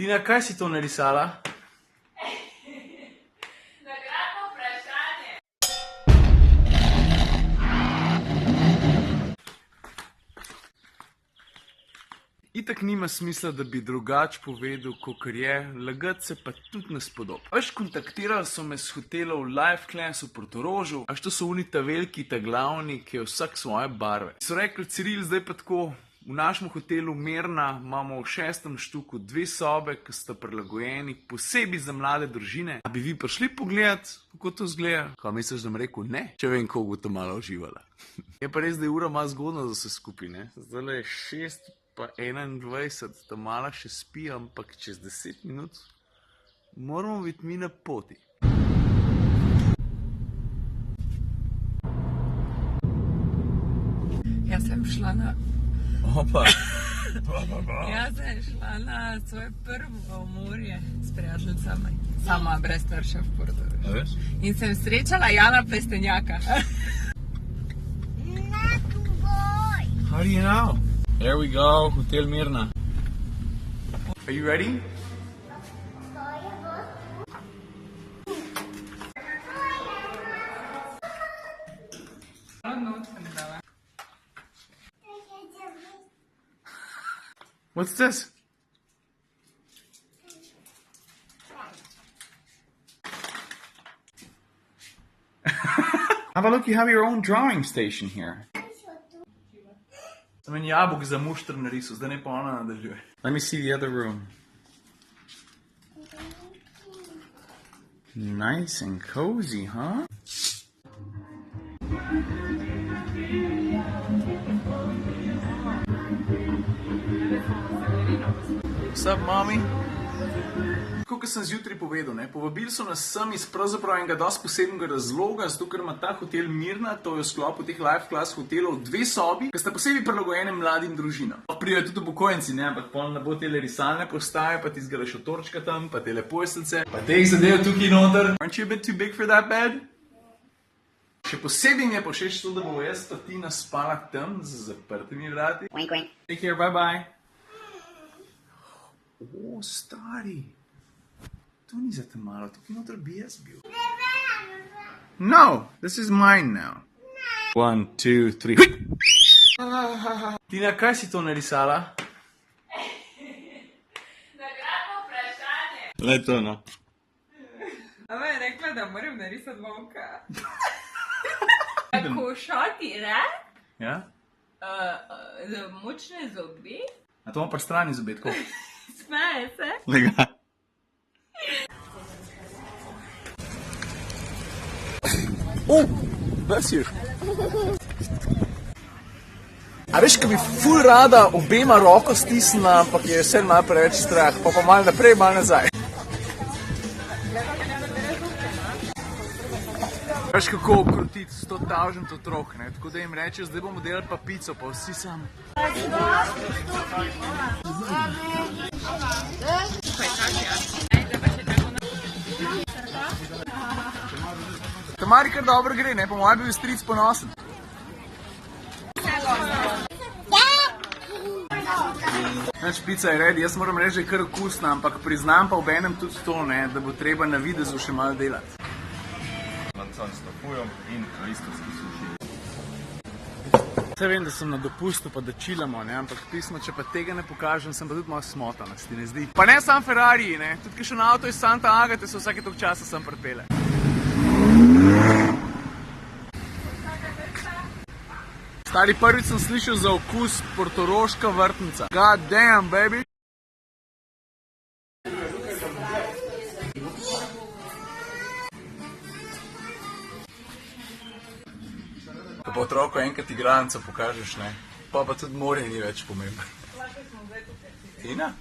Tina, kaj si to narisala? Nagradno vprašanje. Itak nima smisla, da bi drugače povedal, kakor je, lagati se pa tudi ne spodob. Veš, kontaktirali so me s hotelov Life Class v Portorožu, a što so oni ta veliki, ta glavni, ki je vsak svoje barve. So rekli, Ciril, zdaj pa tako, v našem hotelu Mirna imamo v 6. štuku 2 sobe, ki sta prilagojeni posebej za mlade družine. A bi vi prišli pogledat, kako to izgleda? Kaj misliš, da mi rekel ne? Če vem, koliko bo to malo uživala. Je pa res, da je ura malo zgodna za vse skupaj, ne? Zdaj je 6 pa 21, ta mala še spi, ampak čez 10 minut moramo biti mi na poti. Jaz sem šla na... Opa! Jaz sem šla na svoje prvo morje s prijateljicami. Sama, brez staršev v Portorožu. In sem srečala Jana Plestenjaka. How do you know? There we go, Hotel Mirna. Are you ready? What's this? Have a look, you have your own drawing station here. Sem en jabolk za muštr narisal, zdaj ne pa ona nadaljuje. Let me see the other room. Nice and cozy, huh? What's up, mommy? Tako, kot sem zjutraj povedal, ne, povabili so nas sem iz pravzaprav enega dosti posebnega razloga, zato ker ima ta hotel Mirna, to je v sklopu teh Life Class hotelov, 2 sobi, ki sta posebej prilagojene mladim družinam. Prijajo tudi upokojenci, ne, ampak pol ne bo tele risalne postaje, pa tistega šotorčka tam, pa tele posteljice, pa teh zadev tukaj noter. Aren't you a bit too big for that bed? Še posebej mi je všeč to, da bo jaz pa Tina spala tam z zaprtimi vrati. Wink, wink. Take care, bye bye. O, stari. To ni za te malo, tukaj noter bi jaz bil. No, this is mine now. 1, 2, 3. Tina, kaj si to narisala? Nagradno vprašanje. Le to, no. Ama je rekla, da moram narisati volka. Košati, ne? Ja? Močne zobe. A to ima pri strani zobet, tako? Smeje se. Lega. Oh, bless you. A veš, ko bi ful rada obema roko stisnila, ampak je vse malo preveč strah, pa malo naprej, malo nazaj. Veš, kako krutiti 100.000 otrok, ne? Tako da jim rečeš, zdaj bomo delali pa pico, pa vsi sami. Tamari kar dobro gre, ne? Po mojem bi bil stric ponosen. Nač, pica je ready, jaz moram reči, da je kar okusna, ampak priznam pa obenem tudi to, ne, da bo treba na videzu še malo delati. Lancon s tofujem in listovski suši. Vse vem, da sem na dopustu, pa da čilamo, ne, ampak pismo, če pa tega ne pokažem, sem pa tudi malo smotana, se ti ne zdi. Pa ne sam Ferrari, ne, tudi kakšen avto iz Santa Agate se vsake toliko časa sem pripele. Stari, prvič sem slišal za okus portoroška vrtnica. God damn, baby! Ko pa otroku enkrat igralnico pokažeš, ne, pa tudi morje ni več pomembno. Tina?